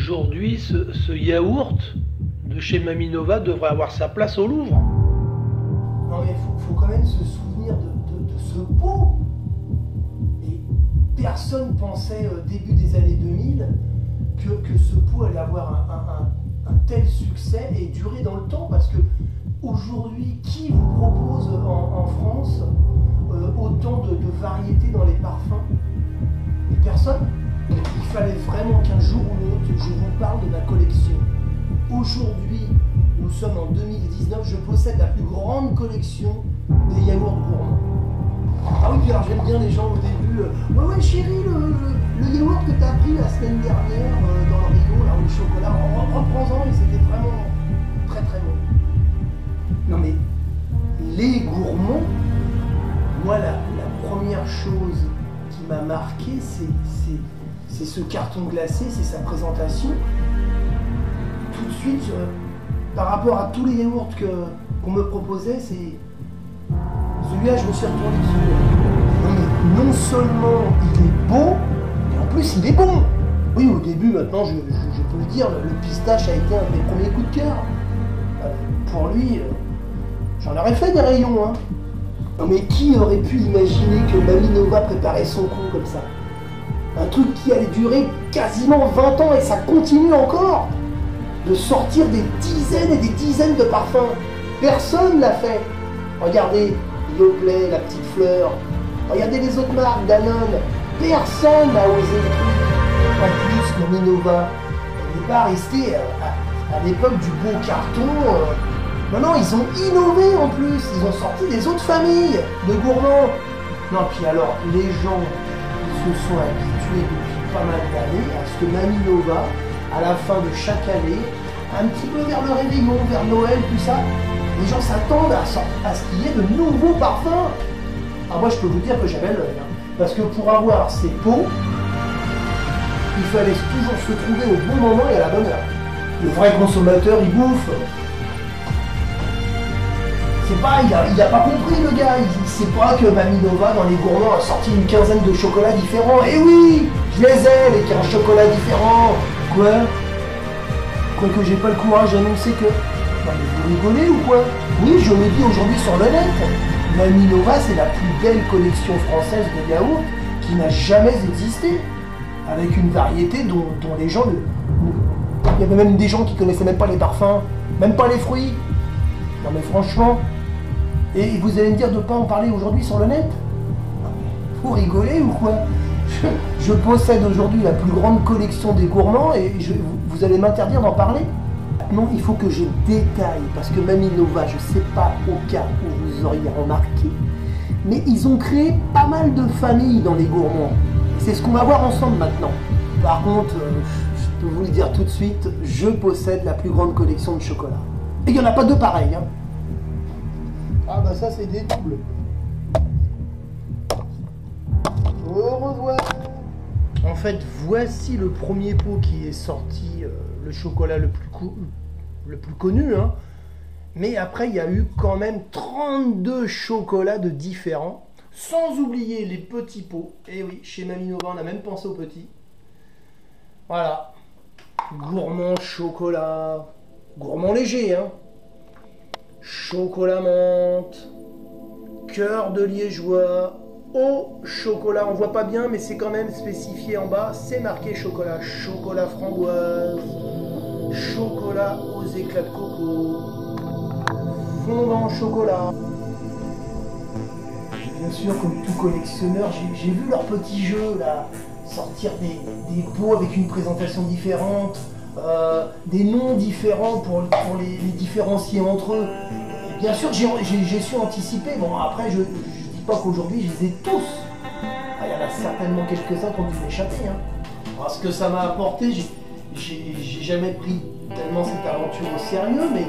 Aujourd'hui, ce yaourt de chez Maminova devrait avoir sa place au Louvre. Non mais faut quand même se souvenir de ce pot. Et personne pensait début des années 2000 que ce pot allait avoir un tel succès et durer dans le temps, parce que aujourd'hui, qui vous propose en France autant de variétés dans les parfums? Personne. Il fallait vraiment qu'un jour ou l'autre, je vous parle de ma collection. Aujourd'hui, nous sommes en 2019, je possède la plus grande collection des yaourts gourmands. Ah oui, puis alors j'aime bien les gens au début. Ouais chérie, le yaourt que t'as pris la semaine dernière dans le Rio, là, au chocolat, reprends-en, et c'était vraiment très très bon. Non mais, les gourmands, moi la première chose qui m'a marqué, c'est ce carton glacé, c'est sa présentation. Tout de suite, par rapport à tous les yaourts qu'on me proposait, c'est celui-là, je me suis retourné dessus. Non mais non seulement il est beau, mais en plus il est bon. Oui, au début, maintenant, je peux le dire, le pistache a été un des premiers coups de cœur. Pour lui, j'en aurais fait des rayons, hein. Non mais qui aurait pu imaginer que Maminova préparait son coup comme ça? Un truc qui allait durer quasiment 20 ans et ça continue encore de sortir des dizaines et des dizaines de parfums. Personne l'a fait. Regardez Yoplait, la petite fleur. Regardez les autres marques, Danone. Personne n'a osé le truc. En plus, Maminova n'est pas resté à l'époque du beau carton. Non, ils ont innové en plus. Ils ont sorti des autres familles de gourmands. Non, puis alors, les gens se sont habitués depuis pas mal d'années à ce que Maminova, à la fin de chaque année, un petit peu vers le réveillon, vers Noël, tout ça, les gens s'attendent à ce qu'il y ait de nouveaux parfums. Alors moi je peux vous dire que j'avais l'œil, hein, parce que pour avoir ces pots, il fallait toujours se trouver au bon moment et à la bonne heure. Le vrai consommateur, il bouffe. C'est pas, il a pas compris le gars, il sait pas que Maminova dans les gourmands a sorti une quinzaine de chocolats différents. Et oui, je les ai, les 15 chocolats différents. Quoi? Quoique j'ai pas le courage d'annoncer que... Non mais vous rigolez ou quoi? Oui, je le dis aujourd'hui sur le net. Maminova, c'est la plus belle collection française de yaourts qui n'a jamais existé. Avec une variété dont les gens... Il y avait même des gens qui connaissaient même pas les parfums, même pas les fruits. Non mais franchement... Et vous allez me dire de ne pas en parler aujourd'hui sur le net? Vous rigolez ou quoi? Je possède aujourd'hui la plus grande collection des gourmands et vous allez m'interdire d'en parler? Non, il faut que je détaille, parce que Maminova, je ne sais pas au cas où vous auriez remarqué, mais ils ont créé pas mal de familles dans les gourmands. C'est ce qu'on va voir ensemble maintenant. Par contre, je peux vous le dire tout de suite, je possède la plus grande collection de chocolat. Et il n'y en a pas deux pareils, hein. Ah bah ça c'est des doubles. Au revoir. En fait, voici le premier pot qui est sorti, le chocolat le plus connu, hein. Mais après, il y a eu quand même 32 chocolats de différents, sans oublier les petits pots. Et oui, chez Maminova, on a même pensé aux petits. Voilà. Gourmand chocolat. Gourmand léger, hein. Chocolat menthe, cœur de liégeois, au chocolat, on voit pas bien mais c'est quand même spécifié en bas, c'est marqué chocolat, chocolat framboise, chocolat aux éclats de coco, fondant chocolat. Bien sûr, comme tout collectionneur, j'ai vu leur petit jeu là, sortir des pots avec une présentation différente. Des noms différents pour les différencier entre eux. Et bien sûr, j'ai su anticiper. Bon, après, je dis pas qu'aujourd'hui, je les ai tous. Ah, il y en a certainement quelques-uns qui ont dû m'échapper. Hein. Alors, ce que ça m'a apporté, j'ai jamais pris tellement cette aventure au sérieux, mais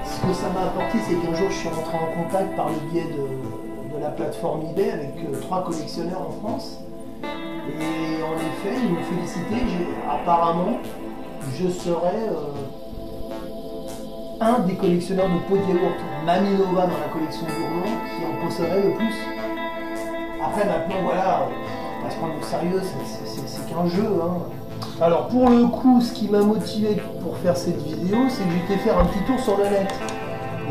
ce que ça m'a apporté, c'est qu'un jour, je suis rentré en contact par le biais de la plateforme eBay avec 3 collectionneurs en France. Et en effet, ils m'ont félicité. Apparemment, je serais un des collectionneurs de pots de yaourt Maminova dans la collection gourmand qui en posséderait le plus. Après maintenant voilà, on va se prendre au sérieux, c'est qu'un jeu, hein. Alors pour le coup, ce qui m'a motivé pour faire cette vidéo, c'est que j'étais faire un petit tour sur le net.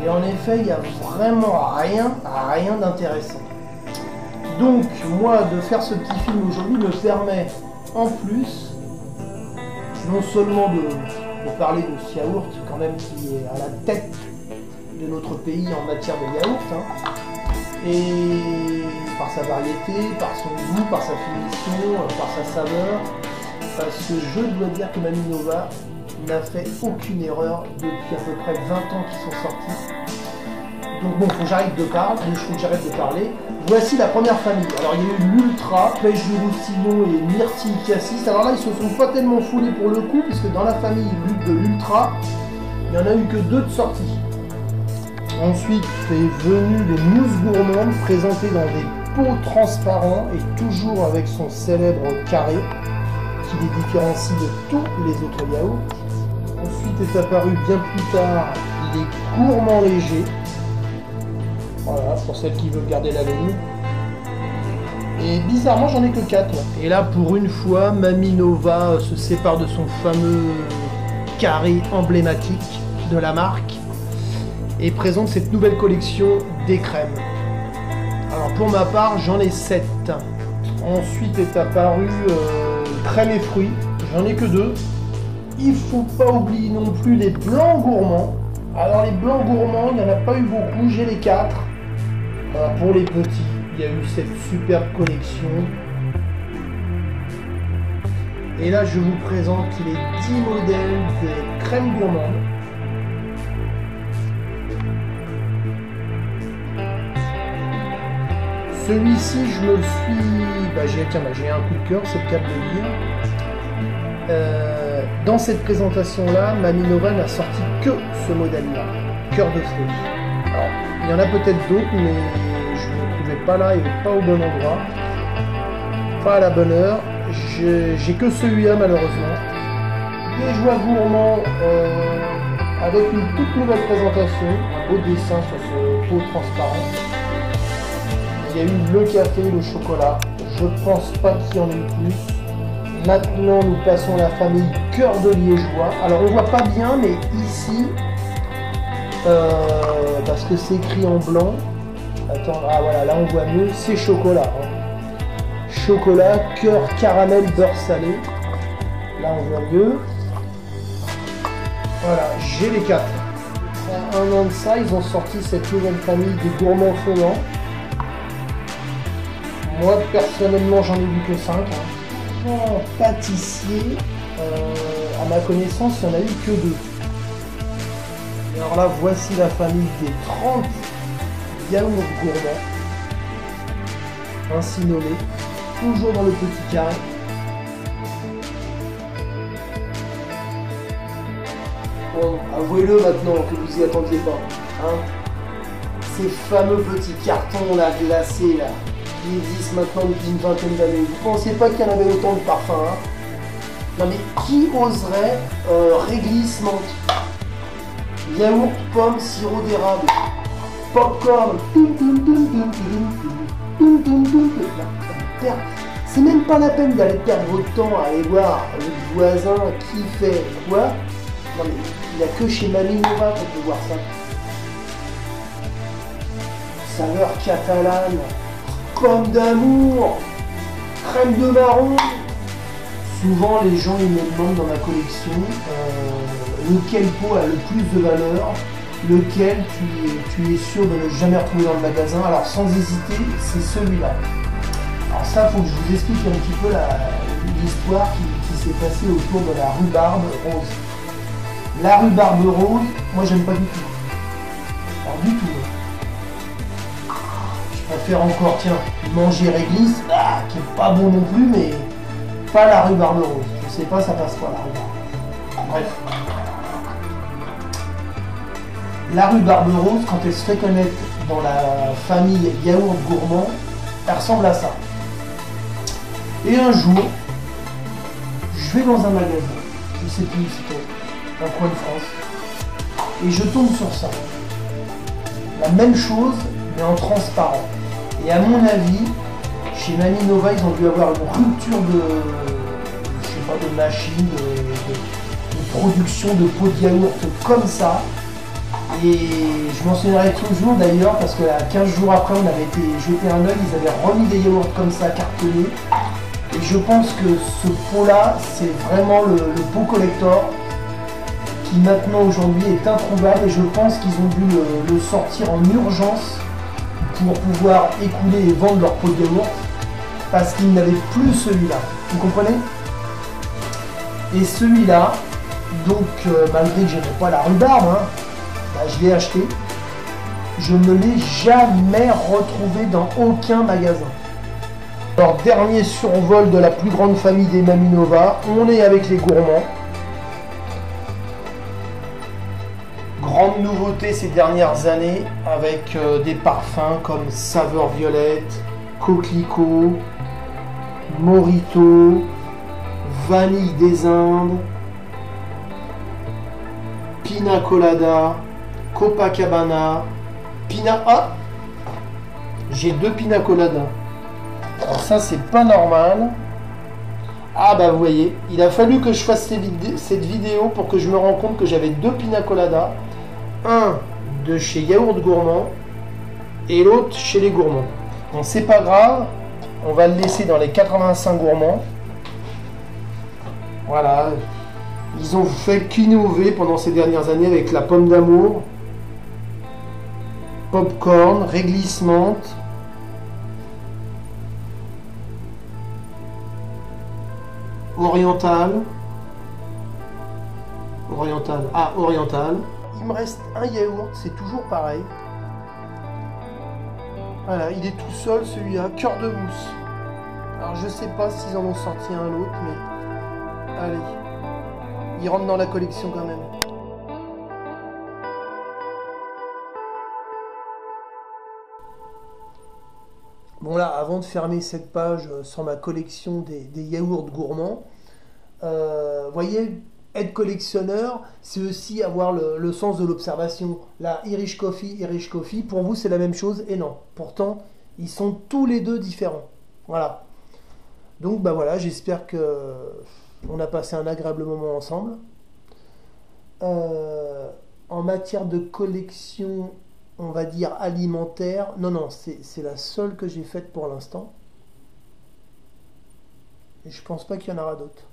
Et en effet, il n'y a vraiment rien d'intéressant. Donc moi, de faire ce petit film aujourd'hui me permet en plus, non seulement de parler de ce yaourt, quand même qui est à la tête de notre pays en matière de yaourt, hein, et par sa variété, par son goût, par sa finition, par sa saveur, parce que je dois dire que Mamie Nova n'a fait aucune erreur depuis à peu près 20 ans qu'ils sont sortis. Donc bon, faut que j'arrête de parler. Voici la première famille. Alors il y a eu l'Ultra, Pêche du Roussillon et Myrtille Cassis. Alors là, ils se sont pas tellement foulés pour le coup, puisque dans la famille de l'Ultra, il n'y en a eu que 2 de sortie. Ensuite est venu les mousses gourmandes présentées dans des pots transparents et toujours avec son célèbre carré qui les différencie de tous les autres yaourts. Ensuite est apparu bien plus tard les gourmands légers. Voilà, pour celles qui veulent garder la ligne. Et bizarrement, j'en ai que 4. Et là, pour une fois, Mamie Nova se sépare de son fameux carré emblématique de la marque et présente cette nouvelle collection des crèmes. Alors pour ma part, j'en ai 7. Ensuite est apparu crème et fruits. J'en ai que 2. Il faut pas oublier non plus les blancs gourmands. Alors les blancs gourmands, il n'y en a pas eu beaucoup, j'ai les 4. Pour les petits, il y a eu cette superbe collection. Et là, je vous présente les 10 modèles de crème gourmande. Celui-ci, je me le suis... j'ai un coup de cœur, c'est le cas de le dire. Dans cette présentation-là, Mamie Nova n'a sorti que ce modèle-là, cœur de fruits. Alors, il y en a peut-être d'autres, mais je ne le trouvais pas là et pas au bon endroit. Pas à la bonne heure. J'ai que celui-là, malheureusement. Des joies gourmands avec une toute nouvelle présentation, un beau dessin sur ce pot transparent. Il y a eu le café, le chocolat. Je pense pas qu'il y en ait eu plus. Maintenant, nous passons à la famille cœur de liégeois. Alors, on voit pas bien, mais ici, parce que c'est écrit en blanc. Attends, ah voilà, là on voit mieux. C'est chocolat. Hein. Chocolat, cœur, caramel, beurre salé. Là, on voit mieux. Voilà, j'ai les 4. Il y a un an de ça, ils ont sorti cette nouvelle famille des gourmands fondants. Moi, personnellement, j'en ai vu que 5. Hein. En pâtissier, à ma connaissance, il n'y en a eu que 2. Et alors là, voici la famille des 30 yaourts gourmands. Ainsi nommés. Toujours dans le petit carré. Bon, avouez-le maintenant que vous y attendiez pas. Hein, ces fameux petits cartons là, glacés là, qui existent maintenant depuis une vingtaine d'années. Vous pensiez pas qu'il y en avait autant de parfums, hein? Non mais qui oserait réglisse menthe, yaourt, pomme, sirop d'érable, popcorn, c'est même pas la peine d'aller perdre votre temps à aller voir le voisin qui fait quoi. Non mais il n'y a que chez Mamie Nova qu'on peut voir ça. Saveur catalane, pomme d'amour, crème de marron. Souvent les gens ils me demandent dans ma collection lequel pot a le plus de valeur, lequel tu es sûr de ne jamais retrouver dans le magasin. Alors sans hésiter, c'est celui-là. Alors ça, il faut que je vous explique un petit peu l'histoire qui s'est passée autour de la rhubarbe rose. La rhubarbe rose, moi j'aime pas du tout. Alors du tout. Je préfère encore, tiens, manger réglisse, qui est pas bon non plus, mais pas la rhubarbe rose. Je sais pas, ça passe pas la rhubarbe. Bref. La rhubarbe rose, quand elle se fait connaître dans la famille yaourt gourmand, elle ressemble à ça. Et un jour, je vais dans un magasin, je sais plus où c'était, dans le coin de France, et je tombe sur ça. La même chose, mais en transparent. Et à mon avis, chez Mamie Nova, ils ont dû avoir une rupture de, je sais pas, pas de machine de production de pots de yaourt comme ça. Et je m'en souviendrai toujours d'ailleurs parce que 15 jours après on avait été jeter un œil, ils avaient remis des yaourts comme ça cartonnés. Et je pense que ce pot là c'est vraiment le pot collector qui maintenant aujourd'hui est introuvable et je pense qu'ils ont dû le sortir en urgence pour pouvoir écouler et vendre leur pot de yaourt parce qu'ils n'avaient plus celui-là. Vous comprenez? Et celui-là, donc malgré que je n'aimais pas la rhubarbe, hein, bah, je l'ai acheté. Je ne l'ai jamais retrouvé dans aucun magasin. Alors dernier survol de la plus grande famille des Maminova, on est avec les gourmands. Grande nouveauté ces dernières années avec des parfums comme saveur violette, coquelicot, morito, vanille des Indes, pina colada, Copacabana, Ah, j'ai 2 pina colada. Alors ça c'est pas normal. Ah bah vous voyez, il a fallu que je fasse cette vidéo pour que je me rende compte que j'avais 2 pina colada. Un de chez Yaourt Gourmand et l'autre chez les gourmands. Bon c'est pas grave, on va le laisser dans les 85 gourmands. Voilà, ils ont fait qu'innover pendant ces dernières années avec la pomme d'amour, popcorn, réglisse menthe, oriental, oriental. Il me reste un yaourt, c'est toujours pareil. Voilà, il est tout seul celui-là, cœur de mousse. Alors je sais pas s'ils en ont sorti un autre, mais allez, il rentre dans la collection quand même. Bon là, avant de fermer cette page sur ma collection des yaourts gourmands, voyez, être collectionneur, c'est aussi avoir le sens de l'observation. La Irish Coffee, pour vous c'est la même chose et non. Pourtant, ils sont tous les deux différents. Voilà. Donc bah voilà, j'espère que on a passé un agréable moment ensemble. En matière de collection, on va dire alimentaire, non, c'est la seule que j'ai faite pour l'instant. Et je pense pas qu'il y en aura d'autres.